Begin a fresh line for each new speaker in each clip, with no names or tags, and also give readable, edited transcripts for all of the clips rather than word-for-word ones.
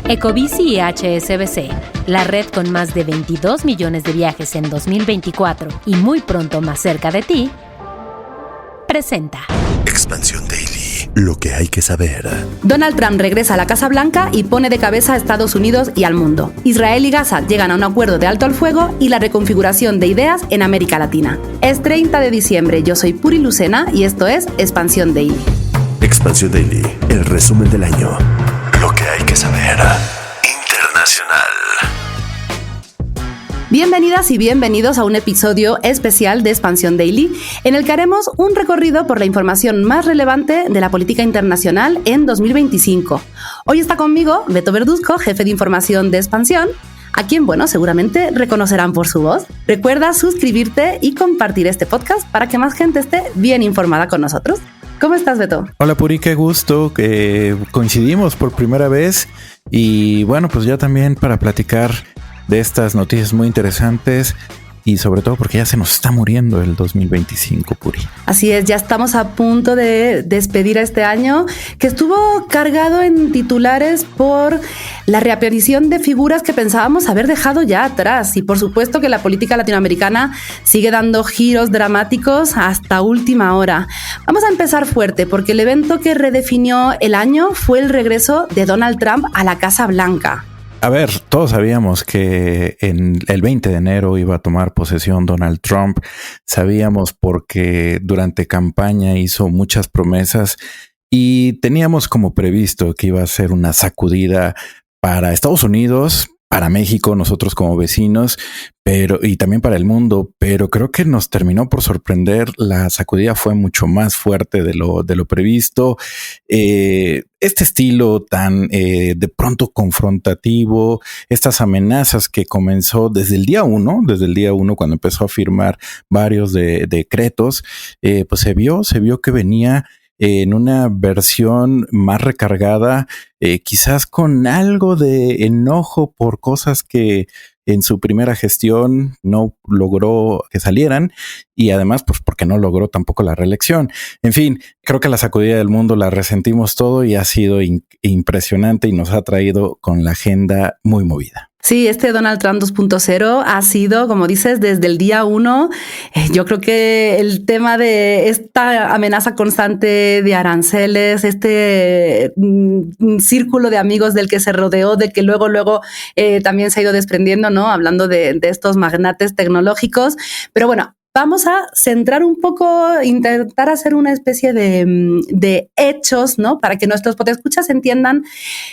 Ecobici y HSBC, la red con más de 22 millones de viajes en 2024 y muy pronto más cerca de ti, presenta
Expansión Daily. Lo que hay que saber.
Donald Trump regresa a la Casa Blanca y pone de cabeza a Estados Unidos y al mundo. Israel y Gaza llegan a un acuerdo de alto al fuego y la reconfiguración de ideas en América Latina. Es 30 de diciembre, yo soy Puri Lucena y esto es Expansión Daily.
Expansión Daily, el resumen del año. Lo que hay que saber. Internacional.
Bienvenidas y bienvenidos a un episodio especial de Expansión Daily, en el que haremos un recorrido por la información más relevante de la política internacional en 2025. Hoy está conmigo Beto Verduzco, jefe de información de Expansión, a quien, seguramente reconocerán por su voz. Recuerda suscribirte y compartir este podcast para que más gente esté bien informada con nosotros. ¿Cómo estás, Beto?
Hola, Puri, qué gusto que coincidimos por primera vez y pues ya también para platicar de estas noticias muy interesantes y sobre todo porque ya se nos está muriendo el 2025, Puri.
Así es, ya estamos a punto de despedir a este año que estuvo cargado en titulares por la reaparición de figuras que pensábamos haber dejado ya atrás y por supuesto que la política latinoamericana sigue dando giros dramáticos hasta última hora. Vamos a empezar fuerte porque el evento que redefinió el año fue el regreso de Donald Trump a la Casa Blanca.
A ver, todos sabíamos que en el 20 de enero iba a tomar posesión Donald Trump. Sabíamos porque durante campaña hizo muchas promesas y teníamos como previsto que iba a ser una sacudida para Estados Unidos, para México, nosotros como vecinos, y también para el mundo, pero creo que nos terminó por sorprender. La sacudida fue mucho más fuerte de lo previsto. Este estilo tan de pronto confrontativo, estas amenazas que comenzó desde el día uno cuando empezó a firmar varios decretos, pues se vio que venía en una versión más recargada, quizás con algo de enojo por cosas que en su primera gestión no logró que salieran y además pues porque no logró tampoco la reelección. En fin, creo que la sacudida del mundo la resentimos todo y ha sido impresionante y nos ha traído con la agenda muy movida.
Sí, este Donald Trump 2.0 ha sido, como dices, desde el día 1. Yo creo que el tema de esta amenaza constante de aranceles, este círculo de amigos del que se rodeó, de que luego también se ha ido desprendiendo, ¿no? Hablando de estos magnates tecnológicos. Pero vamos a centrar un poco, intentar hacer una especie de hechos, ¿no? Para que nuestros podescuchas entiendan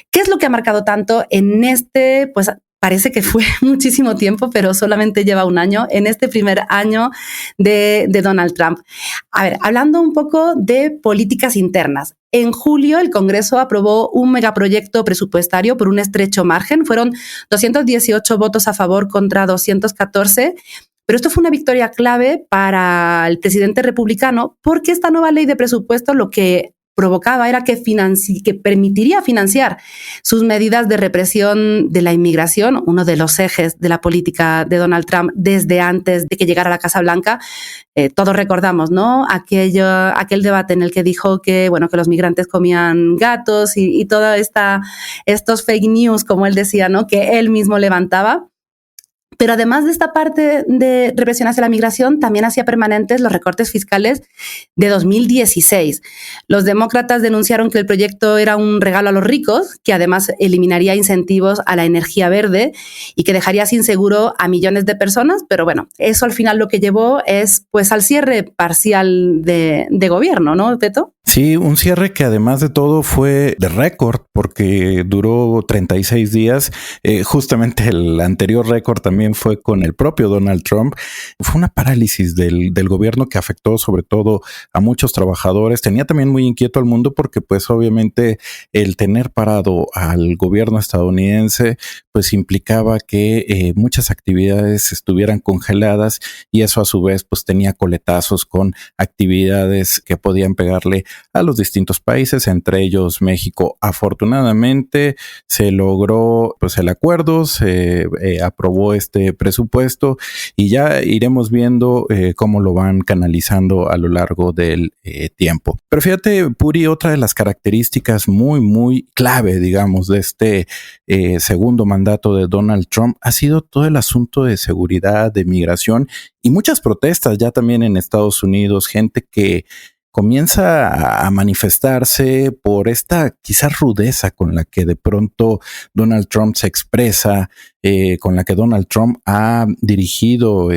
qué es lo que ha marcado tanto en este, parece que fue muchísimo tiempo, pero solamente lleva un año, en este primer año de Donald Trump. A ver, hablando un poco de políticas internas. En julio, el Congreso aprobó un megaproyecto presupuestario por un estrecho margen. Fueron 218 votos a favor contra 214. Pero esto fue una victoria clave para el presidente republicano porque esta nueva ley de presupuesto lo que provocaba era que permitiría financiar sus medidas de represión de la inmigración, uno de los ejes de la política de Donald Trump desde antes de que llegara a la Casa Blanca. Todos recordamos, ¿no? Aquel debate en el que dijo que los migrantes comían gatos y toda estos fake news, como él decía, ¿no? Que él mismo levantaba. Pero además de esta parte de represión hacia la migración, también hacía permanentes los recortes fiscales de 2016. Los demócratas denunciaron que el proyecto era un regalo a los ricos, que además eliminaría incentivos a la energía verde y que dejaría sin seguro a millones de personas. Pero eso al final lo que llevó es al cierre parcial de gobierno, ¿no, Beto?
Sí, un cierre que además de todo fue de récord porque duró 36 días. Justamente el anterior récord también fue con el propio Donald Trump. Fue una parálisis del gobierno que afectó sobre todo a muchos trabajadores. Tenía también muy inquieto al mundo porque obviamente el tener parado al gobierno estadounidense implicaba que muchas actividades estuvieran congeladas y eso a su vez tenía coletazos con actividades que podían pegarle a los distintos países, entre ellos México. Afortunadamente se logró pues el acuerdo, se aprobó este presupuesto y ya iremos viendo cómo lo van canalizando a lo largo del tiempo. Pero fíjate, Puri, otra de las características muy clave, digamos, de este segundo mandato de Donald Trump ha sido todo el asunto de seguridad, de migración y muchas protestas ya también en Estados Unidos, gente que comienza a manifestarse por esta quizás rudeza con la que de pronto Donald Trump se expresa, con la que Donald Trump ha dirigido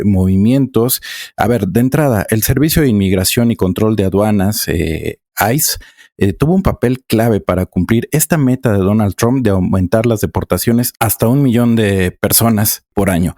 movimientos. A ver, de entrada, el Servicio de Inmigración y Control de Aduanas, ICE, tuvo un papel clave para cumplir esta meta de Donald Trump de aumentar las deportaciones hasta 1 millón de personas por año.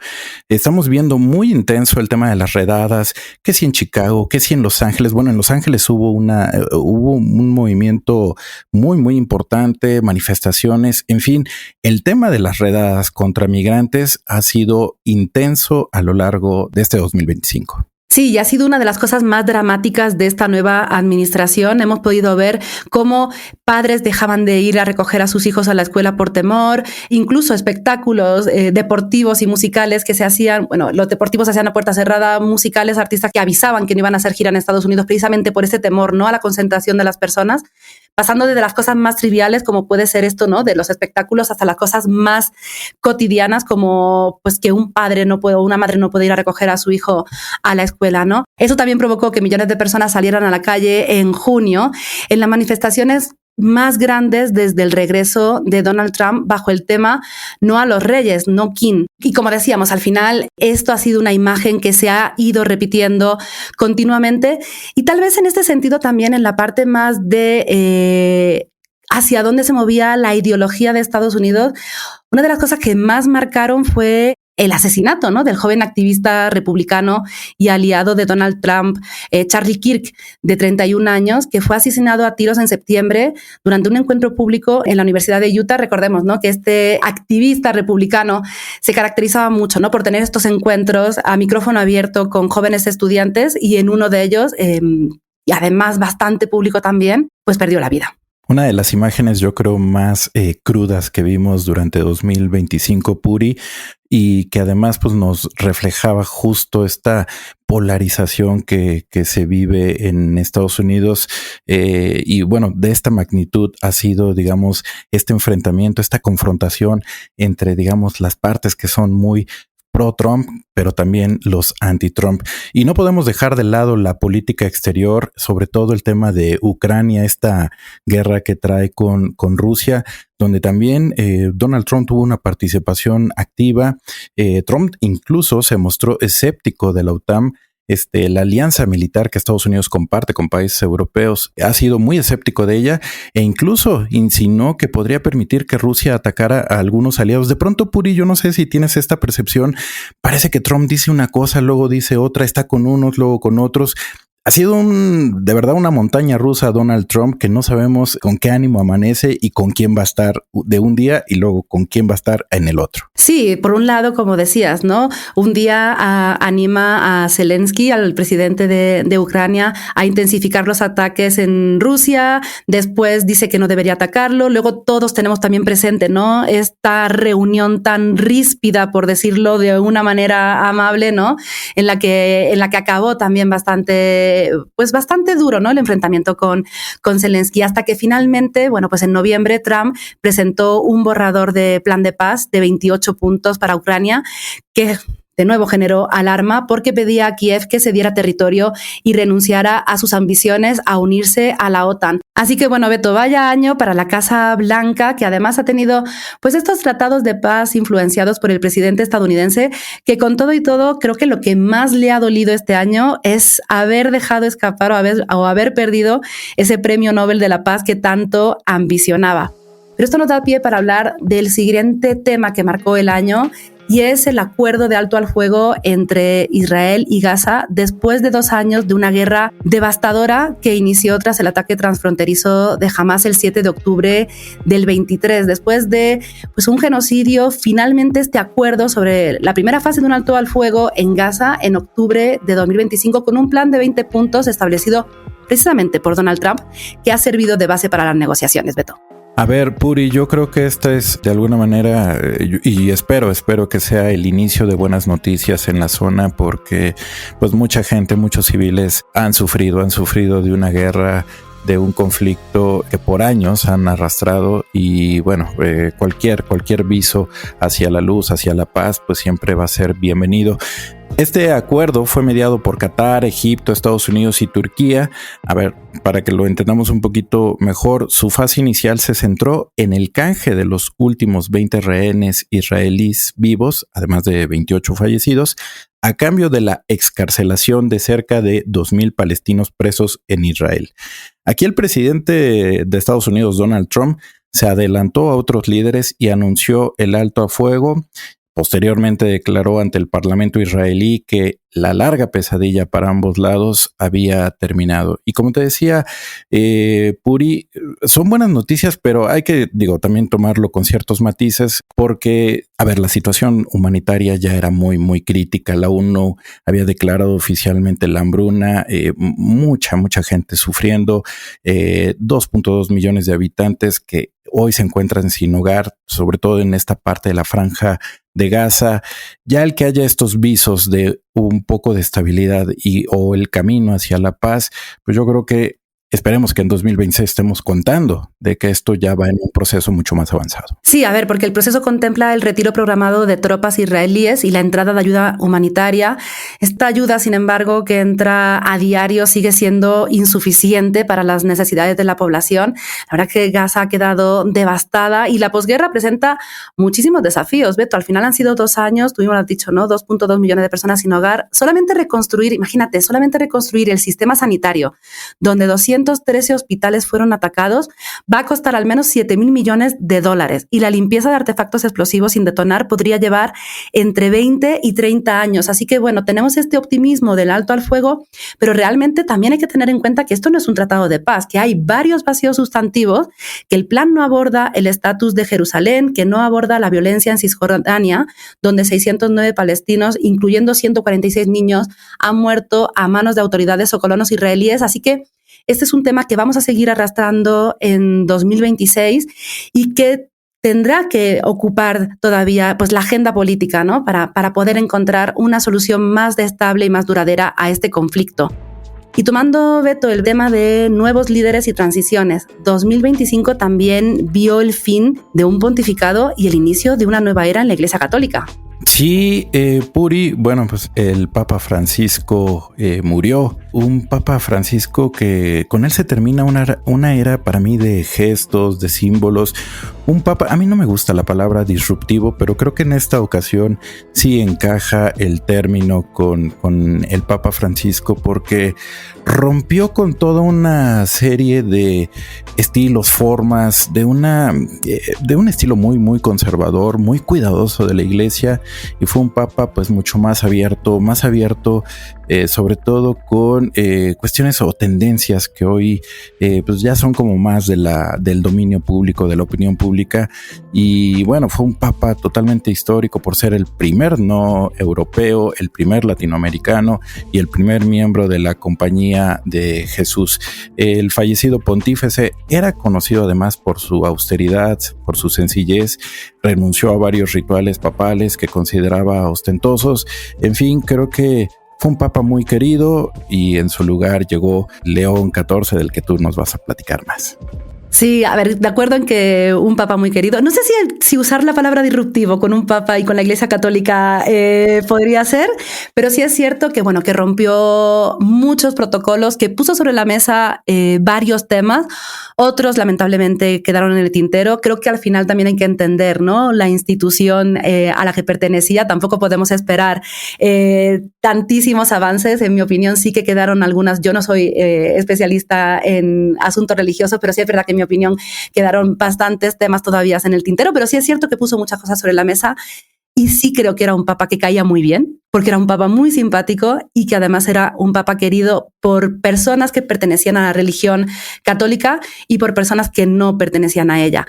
Estamos viendo muy intenso el tema de las redadas, que si en Chicago, que si en Los Ángeles. Bueno, en Los Ángeles hubo un movimiento muy importante, manifestaciones, en fin, el tema de las redadas contra migrantes ha sido intenso a lo largo de este 2025.
Sí, y ha sido una de las cosas más dramáticas de esta nueva administración. Hemos podido ver cómo padres dejaban de ir a recoger a sus hijos a la escuela por temor, incluso espectáculos deportivos y musicales que se hacían, bueno, los deportivos se hacían a puerta cerrada, musicales, artistas que avisaban que no iban a hacer gira en Estados Unidos precisamente por ese temor, ¿no?, a la concentración de las personas, pasando desde las cosas más triviales como puede ser esto, ¿no?, de los espectáculos, hasta las cosas más cotidianas como pues que un padre no puede o una madre no puede ir a recoger a su hijo a la escuela, ¿no? Eso también provocó que millones de personas salieran a la calle en junio en las manifestaciones más grandes desde el regreso de Donald Trump bajo el tema no a los reyes, no king. Y como decíamos, al final esto ha sido una imagen que se ha ido repitiendo continuamente y tal vez en este sentido también en la parte más de hacia dónde se movía la ideología de Estados Unidos. Una de las cosas que más marcaron fue el asesinato, ¿no?, del joven activista republicano y aliado de Donald Trump, Charlie Kirk, de 31 años, que fue asesinado a tiros en septiembre durante un encuentro público en la Universidad de Utah. Recordemos, ¿no?, que este activista republicano se caracterizaba mucho, ¿no?, por tener estos encuentros a micrófono abierto con jóvenes estudiantes y en uno de ellos, y además bastante público también, pues perdió la vida.
Una de las imágenes yo creo más crudas que vimos durante 2025, Puri, y que además pues nos reflejaba justo esta polarización que se vive en Estados Unidos y bueno, de esta magnitud ha sido, digamos, este enfrentamiento, esta confrontación entre, digamos, las partes que son muy pro-Trump, pero también los anti-Trump. Y no podemos dejar de lado la política exterior, sobre todo el tema de Ucrania, esta guerra que trae con Rusia, donde también Donald Trump tuvo una participación activa. Trump incluso se mostró escéptico de la OTAN. La alianza militar que Estados Unidos comparte con países europeos, ha sido muy escéptico de ella e incluso insinuó que podría permitir que Rusia atacara a algunos aliados. De pronto, Puri, yo no sé si tienes esta percepción, parece que Trump dice una cosa, luego dice otra, está con unos, luego con otros. Ha sido de verdad una montaña rusa Donald Trump que no sabemos con qué ánimo amanece y con quién va a estar de un día y luego con quién va a estar en el otro.
Sí, por un lado, como decías, ¿no? Un día anima a Zelensky, al presidente de Ucrania, a intensificar los ataques en Rusia. Después dice que no debería atacarlo. Luego todos tenemos también presente, ¿no?, esta reunión tan ríspida, por decirlo de una manera amable, ¿no?, en la que acabó también bastante duro, ¿no?, el enfrentamiento con Zelensky, hasta que finalmente, bueno, pues en noviembre Trump presentó un borrador de plan de paz de 28 puntos para Ucrania, que de nuevo generó alarma porque pedía a Kiev que cediera territorio y renunciara a sus ambiciones a unirse a la OTAN. Así que bueno, Beto, vaya año para la Casa Blanca, que además ha tenido pues estos tratados de paz influenciados por el presidente estadounidense, que con todo y todo creo que lo que más le ha dolido este año es haber dejado escapar o haber perdido ese premio Nobel de la Paz que tanto ambicionaba. Pero esto nos da pie para hablar del siguiente tema que marcó el año, y es el acuerdo de alto al fuego entre Israel y Gaza después de 2 años de una guerra devastadora que inició tras el ataque transfronterizo de Hamás el 7 de octubre del 23. Después de pues, un genocidio, finalmente este acuerdo sobre la primera fase de un alto al fuego en Gaza en octubre de 2025 con un plan de 20 puntos establecido precisamente por Donald Trump, que ha servido de base para las negociaciones, Beto.
A ver, Puri, yo creo que esta es de alguna manera, y espero que sea el inicio de buenas noticias en la zona, porque pues mucha gente, muchos civiles han sufrido de una guerra, de un conflicto que por años han arrastrado, y bueno, cualquier viso hacia la luz, hacia la paz, pues siempre va a ser bienvenido. Este acuerdo fue mediado por Qatar, Egipto, Estados Unidos y Turquía. A ver, para que lo entendamos un poquito mejor, su fase inicial se centró en el canje de los últimos 20 rehenes israelíes vivos, además de 28 fallecidos, a cambio de la excarcelación de cerca de 2,000 palestinos presos en Israel. Aquí el presidente de Estados Unidos, Donald Trump, se adelantó a otros líderes y anunció el alto a fuego. Posteriormente declaró ante el Parlamento israelí que la larga pesadilla para ambos lados había terminado. Y como te decía, Puri, son buenas noticias, pero hay que, también tomarlo con ciertos matices, porque, a ver, la situación humanitaria ya era muy, muy crítica. La ONU había declarado oficialmente la hambruna, mucha gente sufriendo, 2.2 millones de habitantes que hoy se encuentran sin hogar, sobre todo en esta parte de la franja de Gaza. Ya el que haya estos visos de un poco de estabilidad o el camino hacia la paz, pues yo creo que esperemos que en 2026 estemos contando de que esto ya va en un proceso mucho más avanzado.
Sí, a ver, porque el proceso contempla el retiro programado de tropas israelíes y la entrada de ayuda humanitaria. Esta ayuda, sin embargo, que entra a diario sigue siendo insuficiente para las necesidades de la población. La verdad que Gaza ha quedado devastada y la posguerra presenta muchísimos desafíos. Beto, al final han sido 2 años, tú mismo lo has dicho, ¿no? 2.2 millones de personas sin hogar. Solamente reconstruir el sistema sanitario, donde 213 hospitales fueron atacados, va a costar al menos $7,000 millones y la limpieza de artefactos explosivos sin detonar podría llevar entre 20 y 30 años. Así que bueno, tenemos este optimismo del alto al fuego, pero realmente también hay que tener en cuenta que esto no es un tratado de paz, que hay varios vacíos sustantivos, que el plan no aborda el estatus de Jerusalén, que no aborda la violencia en Cisjordania, donde 609 palestinos, incluyendo 146 niños, han muerto a manos de autoridades o colonos israelíes. Así que este es un tema que vamos a seguir arrastrando en 2026 y que tendrá que ocupar todavía pues, la agenda política, ¿no? para poder encontrar una solución más estable y más duradera a este conflicto. Y tomando, Beto, el tema de nuevos líderes y transiciones, 2025 también vio el fin de un pontificado y el inicio de una nueva era en la Iglesia Católica.
Sí, Puri, bueno, pues el Papa Francisco murió. Un Papa Francisco que con él se termina una era para mí de gestos, de símbolos. Un Papa, a mí no me gusta la palabra disruptivo, pero creo que en esta ocasión sí encaja el término con el Papa Francisco, porque rompió con toda una serie de estilos, formas, de un estilo muy, muy conservador, muy cuidadoso de la Iglesia, y fue un Papa pues mucho más abierto, sobre todo con cuestiones o tendencias que hoy pues ya son como más del dominio público, de la opinión pública. Y bueno, fue un Papa totalmente histórico por ser el primer no europeo, el primer latinoamericano y el primer miembro de la Compañía de Jesús. El fallecido pontífice era conocido además por su austeridad, por su sencillez, renunció a varios rituales papales que consideraba ostentosos. En fin, creo que fue un papa muy querido y en su lugar llegó León XIV, del que tú nos vas a platicar más.
Sí, a ver, de acuerdo en que un papa muy querido. No sé si usar la palabra disruptivo con un papa y con la Iglesia Católica podría ser, pero sí es cierto que, bueno, que rompió muchos protocolos, que puso sobre la mesa varios temas. Otros, lamentablemente, quedaron en el tintero. Creo que al final también hay que entender, ¿no? La institución a la que pertenecía. Tampoco podemos esperar tantísimos avances. En mi opinión, sí que quedaron algunas. Yo no soy especialista en asuntos religiosos, pero sí es verdad que en mi opinión quedaron bastantes temas todavía en el tintero, pero sí es cierto que puso muchas cosas sobre la mesa. Y sí creo que era un papa que caía muy bien, porque era un papa muy simpático y que además era un papa querido por personas que pertenecían a la religión católica y por personas que no pertenecían a ella.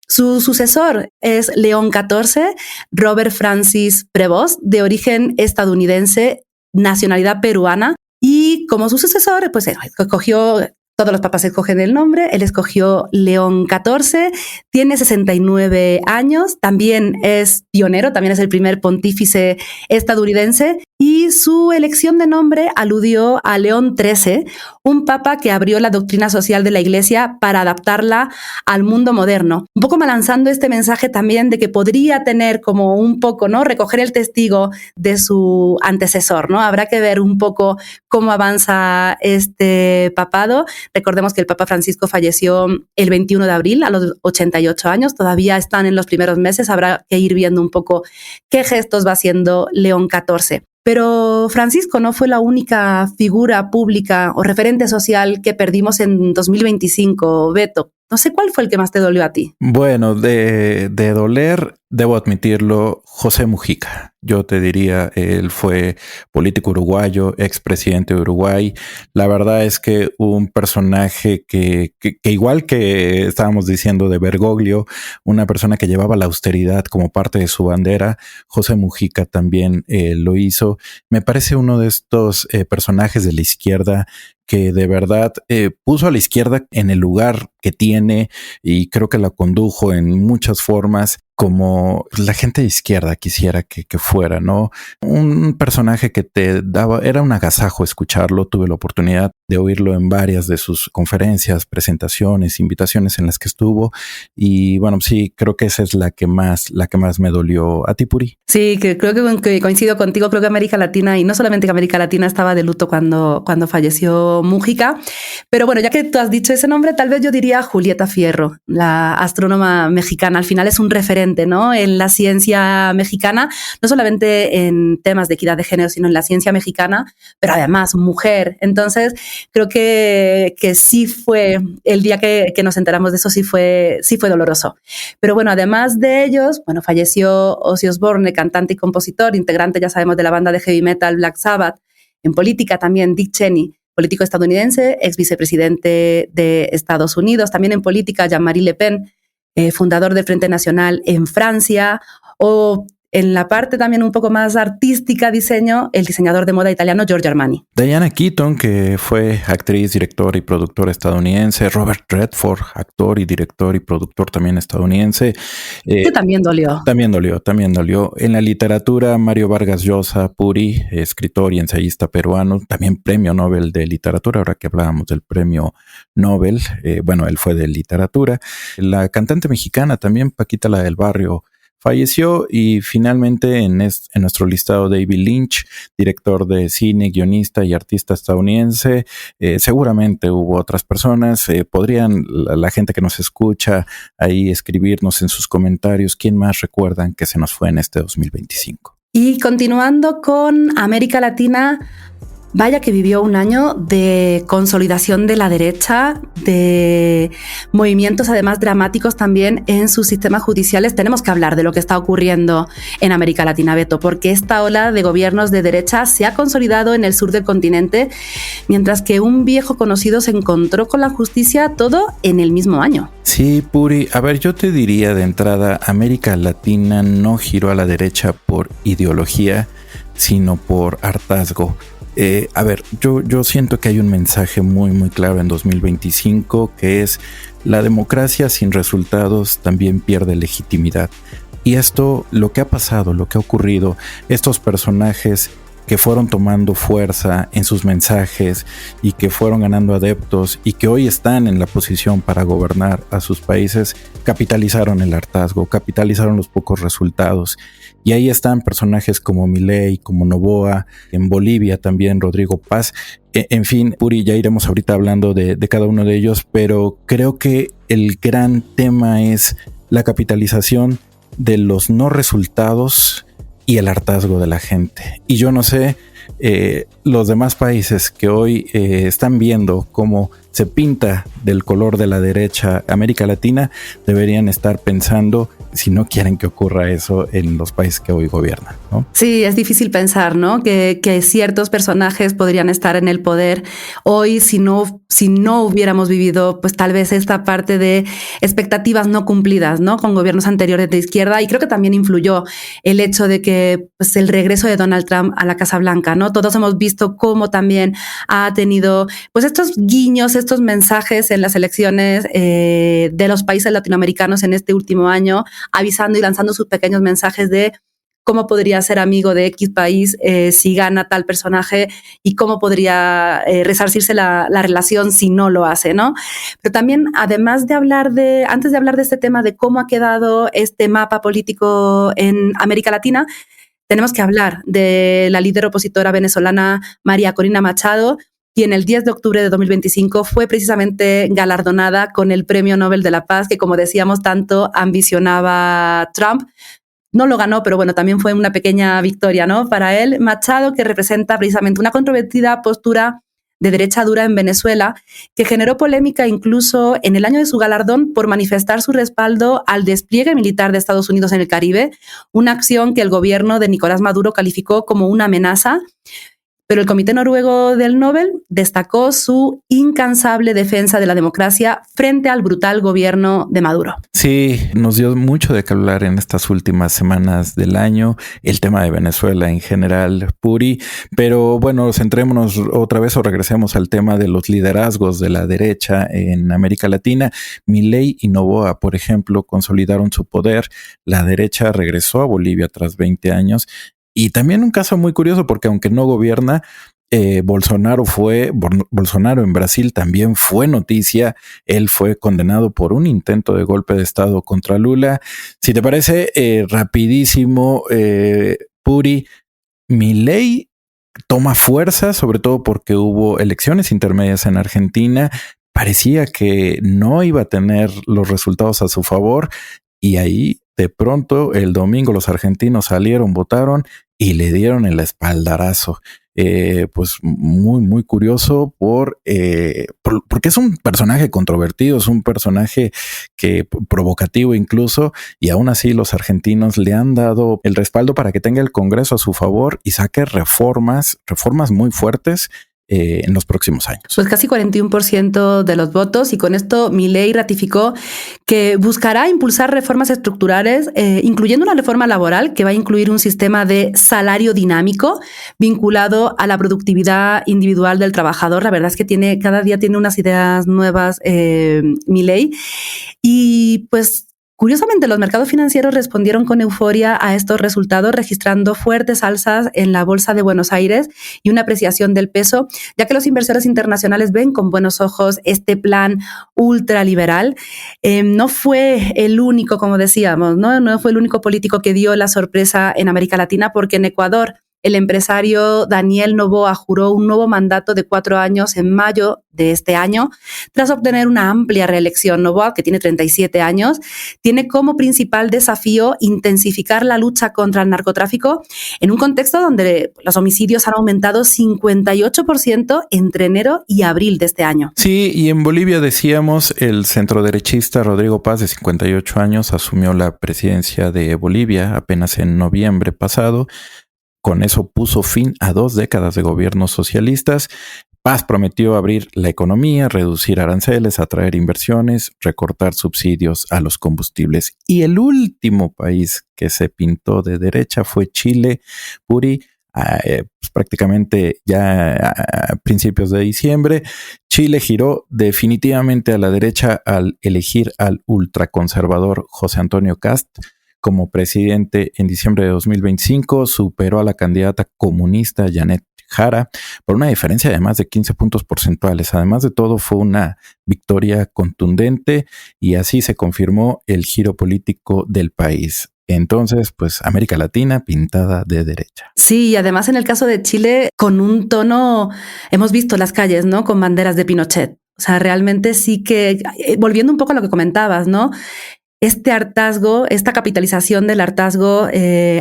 Su sucesor es León XIV, Robert Francis Prevost, de origen estadounidense, nacionalidad peruana, y como su sucesor, pues escogió, todos los papas escogen el nombre, él escogió León XIV, tiene 69 años, también es pionero, también es el primer pontífice estadounidense, y su elección de nombre aludió a León XIII, un papa que abrió la doctrina social de la Iglesia para adaptarla al mundo moderno. Un poco lanzando este mensaje también de que podría tener como un poco, ¿no?, recoger el testigo de su antecesor, ¿no? Habrá que ver un poco cómo avanza este papado. Recordemos que el Papa Francisco falleció el 21 de abril a los 88 años, todavía están en los primeros meses, habrá que ir viendo un poco qué gestos va haciendo León XIV. Pero Francisco no fue la única figura pública o referente social que perdimos en 2025, Beto. No sé cuál fue el que más te dolió a ti.
Bueno, de doler, debo admitirlo, José Mujica. Yo te diría, él fue político uruguayo, expresidente de Uruguay. La verdad es que un personaje que igual que estábamos diciendo de Bergoglio, una persona que llevaba la austeridad como parte de su bandera, José Mujica también lo hizo. Me parece uno de estos personajes de la izquierda que de verdad puso a la izquierda en el lugar que tiene y creo que la condujo en muchas formas como la gente de izquierda quisiera que fuera, ¿no? Un personaje que te daba, era un agasajo escucharlo. Tuve la oportunidad de oírlo en varias de sus conferencias, presentaciones, invitaciones en las que estuvo. Y bueno, sí, creo que esa es la que más me dolió. ¿A ti, Puri?
Sí, que creo que coincido contigo. Creo que América Latina, y no solamente que América Latina, estaba de luto cuando falleció Mujica. Pero bueno, ya que tú has dicho ese nombre, tal vez yo diría Julieta Fierro, la astrónoma mexicana. Al final es un referente, ¿no?, en la ciencia mexicana, no solamente en temas de equidad de género, sino en la ciencia mexicana, pero además mujer. Entonces, creo que sí fue, el día que nos enteramos de eso, sí fue doloroso. Pero bueno, además de ellos, bueno, falleció Ozzy Osbourne, cantante y compositor, integrante, ya sabemos, de la banda de heavy metal Black Sabbath. En política también Dick Cheney, político estadounidense, ex vicepresidente de Estados Unidos. También en política Jean-Marie Le Pen, fundador del Frente Nacional en Francia, o en la parte también un poco más artística, diseño, el diseñador de moda italiano Giorgio Armani.
Diane Keaton, que fue actriz, directora y productora estadounidense. Robert Redford, actor y director y productor también estadounidense.
Que también dolió.
También dolió. En la literatura, Mario Vargas Llosa, Puri, escritor y ensayista peruano, también premio Nobel de literatura, ahora que hablábamos del premio Nobel, bueno, él fue de literatura. La cantante mexicana también, Paquita la del Barrio, falleció. Y finalmente en nuestro listado, David Lynch, director de cine, guionista y artista estadounidense. Seguramente hubo otras personas. Podrían la gente que nos escucha ahí escribirnos en sus comentarios quién más recuerdan que se nos fue en este 2025.
Y continuando con América Latina, vaya que vivió un año de consolidación de la derecha, de movimientos además dramáticos también en sus sistemas judiciales. Tenemos que hablar de lo que está ocurriendo en América Latina, Beto, porque esta ola de gobiernos de derecha se ha consolidado en el sur del continente, mientras que un viejo conocido se encontró con la justicia, todo en el mismo año.
Sí, Puri. A ver, yo te diría de entrada, América Latina no giró a la derecha por ideología, sino por hartazgo. A ver, yo siento que hay un mensaje muy muy claro en 2025, que es: la democracia sin resultados también pierde legitimidad. Y esto, lo que ha pasado, lo que ha ocurrido, estos personajes que fueron tomando fuerza en sus mensajes y que fueron ganando adeptos y que hoy están en la posición para gobernar a sus países, capitalizaron el hartazgo, capitalizaron los pocos resultados. Y ahí están personajes como Milei, como Noboa, en Bolivia también Rodrigo Paz. En fin, Puri, ya iremos ahorita hablando de cada uno de ellos, pero creo que el gran tema es la capitalización de los no resultados y el hartazgo de la gente. Y yo no sé, los demás países que hoy están viendo cómo se pinta del color de la derecha América Latina, deberían estar pensando si no quieren que ocurra eso en los países que hoy gobiernan, ¿no?
Sí, es difícil pensar, ¿no? Que ciertos personajes podrían estar en el poder hoy si no hubiéramos vivido, pues tal vez esta parte de expectativas no cumplidas, ¿no? Con gobiernos anteriores de izquierda. Y creo que también influyó el hecho de que, pues, el regreso de Donald Trump a la Casa Blanca, ¿no? Todos hemos visto cómo también ha tenido, pues, estos guiños, estos mensajes en las elecciones de los países latinoamericanos en este último año, avisando y lanzando sus pequeños mensajes de cómo podría ser amigo de X país si gana tal personaje y cómo podría resarcirse la relación si no lo hace, ¿no? Pero también, antes de hablar de este tema de cómo ha quedado este mapa político en América Latina, tenemos que hablar de la líder opositora venezolana María Corina Machado, quien el 10 de octubre de 2025 fue precisamente galardonada con el Premio Nobel de la Paz, que, como decíamos, tanto ambicionaba Trump. No lo ganó, pero bueno, también fue una pequeña victoria, ¿no? Para él, Machado, que representa precisamente una controvertida postura de derecha dura en Venezuela, que generó polémica incluso en el año de su galardón por manifestar su respaldo al despliegue militar de Estados Unidos en el Caribe, una acción que el gobierno de Nicolás Maduro calificó como una amenaza. Pero el Comité Noruego del Nobel destacó su incansable defensa de la democracia frente al brutal gobierno de Maduro.
Sí, nos dio mucho de qué hablar en estas últimas semanas del año, el tema de Venezuela en general, Puri, pero bueno, centrémonos otra vez o regresemos al tema de los liderazgos de la derecha en América Latina. Milei y Noboa, por ejemplo, consolidaron su poder, la derecha regresó a Bolivia tras 20 años. Y también un caso muy curioso porque aunque no gobierna, Bolsonaro en Brasil también fue noticia. Él fue condenado por un intento de golpe de Estado contra Lula. Si te parece, rapidísimo, Puri, Milei toma fuerza, sobre todo porque hubo elecciones intermedias en Argentina. Parecía que no iba a tener los resultados a su favor y ahí de pronto el domingo los argentinos salieron, votaron y le dieron el espaldarazo. Pues muy, muy curioso porque es un personaje controvertido, es un personaje provocativo incluso, y aún así los argentinos le han dado el respaldo para que tenga el Congreso a su favor y saque reformas muy fuertes en los próximos años.
Pues casi 41% de los votos, y con esto Milei ratificó que buscará impulsar reformas estructurales, incluyendo una reforma laboral que va a incluir un sistema de salario dinámico vinculado a la productividad individual del trabajador. La verdad es que cada día tiene unas ideas nuevas Milei, y pues curiosamente, los mercados financieros respondieron con euforia a estos resultados, registrando fuertes alzas en la Bolsa de Buenos Aires y una apreciación del peso, ya que los inversores internacionales ven con buenos ojos este plan ultraliberal. No fue el único, como decíamos, no fue el único político que dio la sorpresa en América Latina, porque en Ecuador el empresario Daniel Noboa juró un nuevo mandato de 4 años en mayo de este año, tras obtener una amplia reelección. Noboa, que tiene 37 años, tiene como principal desafío intensificar la lucha contra el narcotráfico en un contexto donde los homicidios han aumentado 58% entre enero y abril de este año.
Sí, y en Bolivia, decíamos, el centroderechista Rodrigo Paz, de 58 años, asumió la presidencia de Bolivia apenas en noviembre pasado. Con eso puso fin a 2 décadas de gobiernos socialistas. Paz prometió abrir la economía, reducir aranceles, atraer inversiones, recortar subsidios a los combustibles. Y el último país que se pintó de derecha fue Chile, Puri. Pues prácticamente ya a principios de diciembre, Chile giró definitivamente a la derecha al elegir al ultraconservador José Antonio Kast como presidente en diciembre de 2025. Superó a la candidata comunista Janet Jara por una diferencia de más de 15 puntos porcentuales. Además de todo, fue una victoria contundente y así se confirmó el giro político del país. Entonces, pues América Latina pintada de derecha.
Sí, y además en el caso de Chile, con un tono, hemos visto las calles, ¿no? Con banderas de Pinochet. O sea, realmente sí que, volviendo un poco a lo que comentabas, ¿no? Este hartazgo, esta capitalización del hartazgo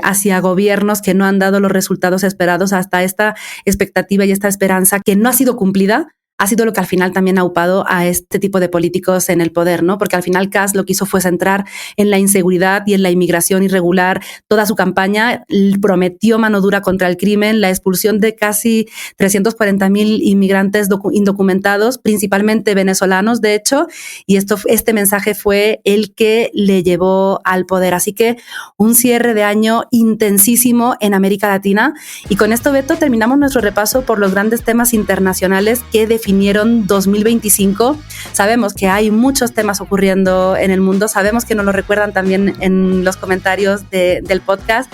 hacia gobiernos que no han dado los resultados esperados, hasta esta expectativa y esta esperanza que no ha sido cumplida, ha sido lo que al final también ha upado a este tipo de políticos en el poder, ¿no? Porque al final Kast lo que hizo fue centrar en la inseguridad y en la inmigración irregular toda su campaña, prometió mano dura contra el crimen, la expulsión de casi 340,000 inmigrantes indocumentados, principalmente venezolanos, de hecho, y este mensaje fue el que le llevó al poder. Así que un cierre de año intensísimo en América Latina. Y con esto, Beto, terminamos nuestro repaso por los grandes temas internacionales que definieron 2025. Sabemos que hay muchos temas ocurriendo en el mundo, sabemos que nos lo recuerdan también en los comentarios del podcast.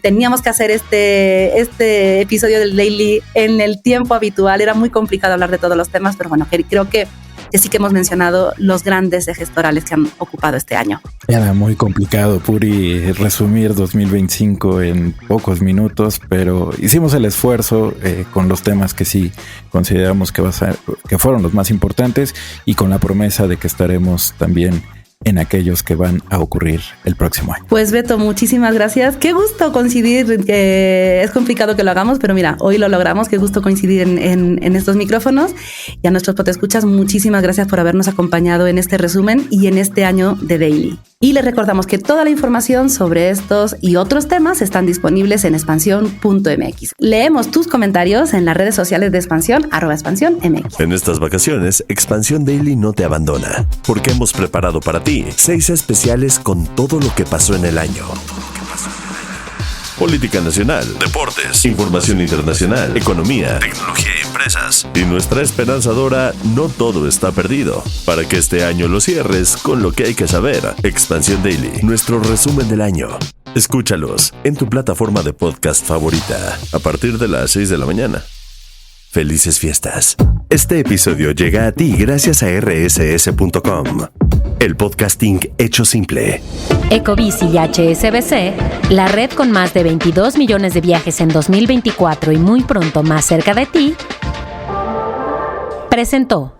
Teníamos que hacer este episodio del Daily en el tiempo habitual, era muy complicado hablar de todos los temas, pero bueno, creo que sí que hemos mencionado los grandes ejes torales que han ocupado este año.
Era muy complicado, Puri, resumir 2025 en pocos minutos, pero hicimos el esfuerzo con los temas que sí consideramos que fueron los más importantes y con la promesa de que estaremos también en aquellos que van a ocurrir el próximo año.
Pues Beto, muchísimas gracias. Qué gusto coincidir, es complicado que lo hagamos, pero mira, hoy lo logramos. Qué gusto coincidir en estos micrófonos. Y a nuestros podescuchas, muchísimas gracias por habernos acompañado en este resumen y en este año de Daily. Y les recordamos que toda la información sobre estos y otros temas están disponibles en expansión.mx. Leemos tus comentarios en las redes sociales de Expansión, @expansiónmx.
En estas vacaciones, Expansión Daily no te abandona, porque hemos preparado para ti 6 especiales con todo lo que pasó en el año. Política nacional, deportes, información internacional, economía, tecnología y empresas. Y nuestra esperanzadora, no todo está perdido. Para que este año lo cierres con lo que hay que saber. Expansión Daily, nuestro resumen del año. Escúchalos en tu plataforma de podcast favorita a partir de las 6 de la mañana. Felices fiestas. Este episodio llega a ti gracias a rss.com. El podcasting hecho simple.
Ecobici y HSBC, la red con más de 22 millones de viajes en 2024 y muy pronto más cerca de ti, presentó